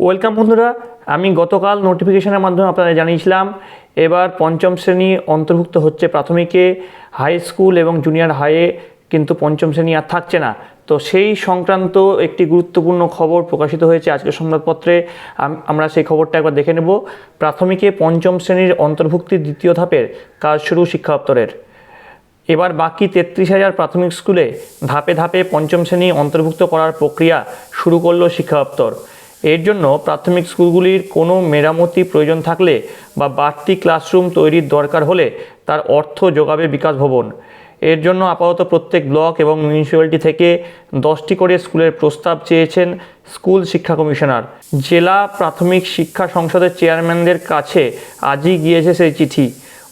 Welcome বন্ধুরা, আমি গতকাল নোটিফিকেশনের মাধ্যমে আপনাদের জানিয়েছিলাম এবার পঞ্চম শ্রেণী অন্তর্ভুক্ত হচ্ছে প্রাথমিকে, হাই স্কুল এবং জুনিয়র হাইয়ে কিন্তু পঞ্চম শ্রেণী আর থাকছে না। তো সেই সংক্রান্ত একটি গুরুত্বপূর্ণ খবর প্রকাশিত হয়েছে আজকের সংবাদপত্রে। আমরা সেই খবরটা একবার দেখে নেব। প্রাথমিকে পঞ্চম শ্রেণীর অন্তর্ভুক্তির দ্বিতীয় ধাপের কাজ শুরু শিক্ষা দপ্তরের। এবার বাকি 33,000 প্রাথমিক স্কুলে ধাপে ধাপে পঞ্চম শ্রেণী অন্তর্ভুক্ত করার প্রক্রিয়া শুরু করল শিক্ষা দপ্তর। এর জন্য প্রাথমিক স্কুলগুলির কোনো মেরামতি প্রয়োজন থাকলে বা বাড়তি ক্লাসরুম তৈরির দরকার হলে তার অর্থ যোগাবে বিকাশ ভবন। এর জন্য আপাতত প্রত্যেক ব্লক এবং মিউনিসিপ্যালিটি থেকে 10টি করে স্কুলের প্রস্তাব চেয়েছেন স্কুল শিক্ষা কমিশনার। জেলা প্রাথমিক শিক্ষা সংসদের চেয়ারম্যানদের কাছে আজই গিয়েছে সেই চিঠি।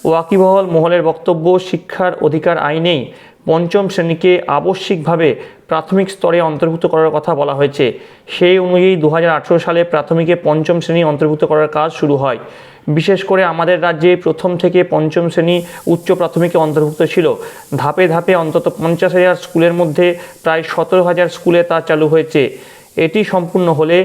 ওয়াকিবহাল মহলের বক্তব্য, শিক্ষার অধিকার আইনেই পঞ্চম শ্রেণীকে আবশ্যিকভাবে প্রাথমিক স্তরে অন্তর্ভুক্ত করার কথা বলা হয়েছে। সেই অনুযায়ী 2018 সালে প্রাথমিকে পঞ্চম শ্রেণী অন্তর্ভুক্ত করার কাজ শুরু হয়। বিশেষ করে আমাদের রাজ্যে প্রথম থেকে পঞ্চম শ্রেণী উচ্চ প্রাথমিকে অন্তর্ভুক্ত ছিল। ধাপে ধাপে অন্তত 50,000 স্কুলের মধ্যে প্রায় 17,000 স্কুলে তা চালু হয়েছে। এটি সম্পূর্ণ হলে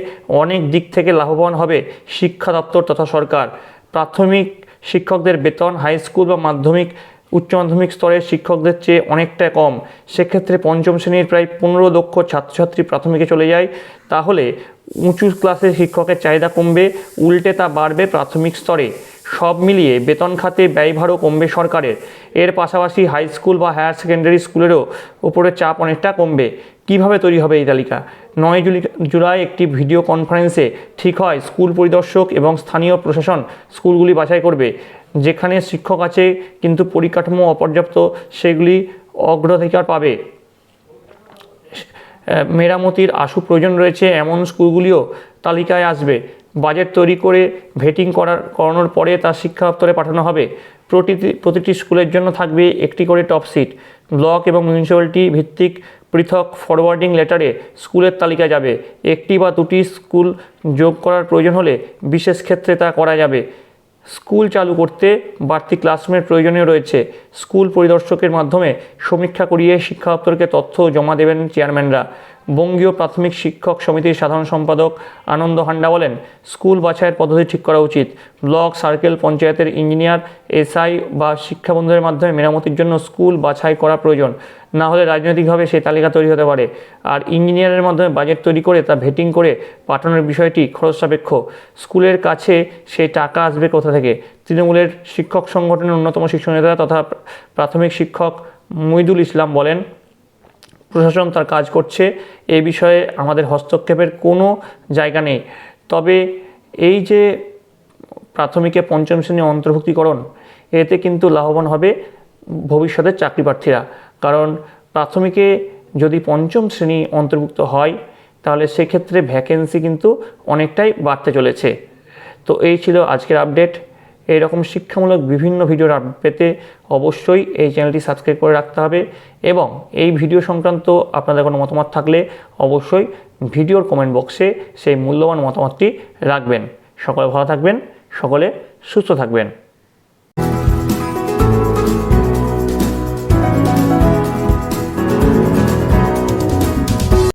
অনেক দিক থেকে লাভবান হবে শিক্ষা দপ্তর তথা সরকার। প্রাথমিক শিক্ষকদের বেতন হাই স্কুল বা মাধ্যমিক উচ্চ মাধ্যমিক স্তরের শিক্ষকদের চেয়ে অনেকটা কম। সেক্ষেত্রে পঞ্চম শ্রেণীর প্রায় 15 লক্ষ ছাত্রছাত্রী প্রাথমিকে চলে যায়। তাহলে উঁচু ক্লাসের শিক্ষকের চাহিদা কমবে, উল্টে তা বাড়বে প্রাথমিক স্তরে। সব মিলিয়ে বেতন খাতে ব্যয়ভারও কমবে সরকারের। এর পাশাপাশি হাই স্কুল বা হায়ার সেকেন্ডারি স্কুলেরও উপরে চাপ অনেকটা কমবে। কিভাবে তৈরি হবে এই তালিকা? 9 জুলাই একটি ভিডিও কনফারেন্সে ঠিক হয় স্কুল পরিদর্শক এবং স্থানীয় প্রশাসন স্কুলগুলি বাছাই করবে। যেখানে শিক্ষক আছে কিন্তু পরিকাঠামো অপর্যাপ্ত, সেগুলি অগ্রাধিকার পাবে। মেরামতির আশু প্রয়োজন রয়েছে এমন স্কুলগুলিও তালিকায় আসবে। বাজেট তৈরি করে ভেটিং করানোর পরে তা শিক্ষা দপ্তরে পাঠানো হবে। প্রতিটি স্কুলের জন্য থাকবে একটি করে টপ সিট। ব্লক এবং মিউনিসিপ্যালিটি ভিত্তিক পৃথক ফরওয়ার্ডিং লেটারে স্কুলের তালিকা যাবে। একটি বা দুটি স্কুল যোগ করার প্রয়োজন হলে বিশেষ ক্ষেত্রে তা করা যাবে। স্কুল চালু করতে বাড়তি ক্লাসরুমের প্রয়োজনীয় রয়েছে। স্কুল পরিদর্শকের মাধ্যমে সমীক্ষা করিয়ে শিক্ষা দপ্তরকে তথ্য জমা দেবেন চেয়ারম্যানরা। বঙ্গীয় প্রাথমিক শিক্ষক সমিতির সাধারণ সম্পাদক আনন্দ হান্ডা বলেন, স্কুল বাছাইয়ের পদ্ধতি ঠিক করা উচিত। ব্লক, সার্কেল, পঞ্চায়েতের ইঞ্জিনিয়ার, এসআই বা শিক্ষা বন্ধুদের মাধ্যমে মেরামতির জন্য স্কুল বাছাই করা প্রয়োজন। না হলে রাজনৈতিকভাবে সেই তালিকা তৈরি হতে পারে। আর ইঞ্জিনিয়ারের মাধ্যমে বাজেট তৈরি করে তা ভেটিং করে পাঠানোর বিষয়টি খরচ সাপেক্ষ। স্কুলের কাছে সেই টাকা আসবে কোথা থেকে? তৃণমূলের শিক্ষক সংগঠনের অন্যতম শীর্ষ নেতা তথা প্রাথমিক শিক্ষক মইদুল ইসলাম বলেন, প্রশাসন তার কাজ করছে, এই বিষয়ে আমাদের হস্তক্ষেপের কোনো জায়গা নেই। তবে এই যে প্রাথমিকে পঞ্চম শ্রেণী অন্তর্ভুক্তিকরণ, এতে কিন্তু লাভবান হবে ভবিষ্যতের চাকরি প্রার্থীরা। কারণ প্রাথমিকে যদি পঞ্চম শ্রেণী অন্তর্ভুক্ত হয় তাহলে সেক্ষেত্রে ভ্যাকেন্সি কিন্তু অনেকটাই বাড়তে চলেছে। তো এই ছিল আজকের আপডেট। এইরকম শিক্ষামূলক বিভিন্ন ভিডিওর আপডেট পেতে অবশ্যই এই চ্যানেলটি সাবস্ক্রাইব করে রাখতে হবে এবং এই ভিডিও সংক্রান্ত আপনাদের কোনো মতামত থাকলে অবশ্যই ভিডিওর কমেন্ট বক্সে সেই মূল্যবান মতামতটি রাখবেন। সকলে ভালো থাকবেন, সকলে সুস্থ থাকবেন।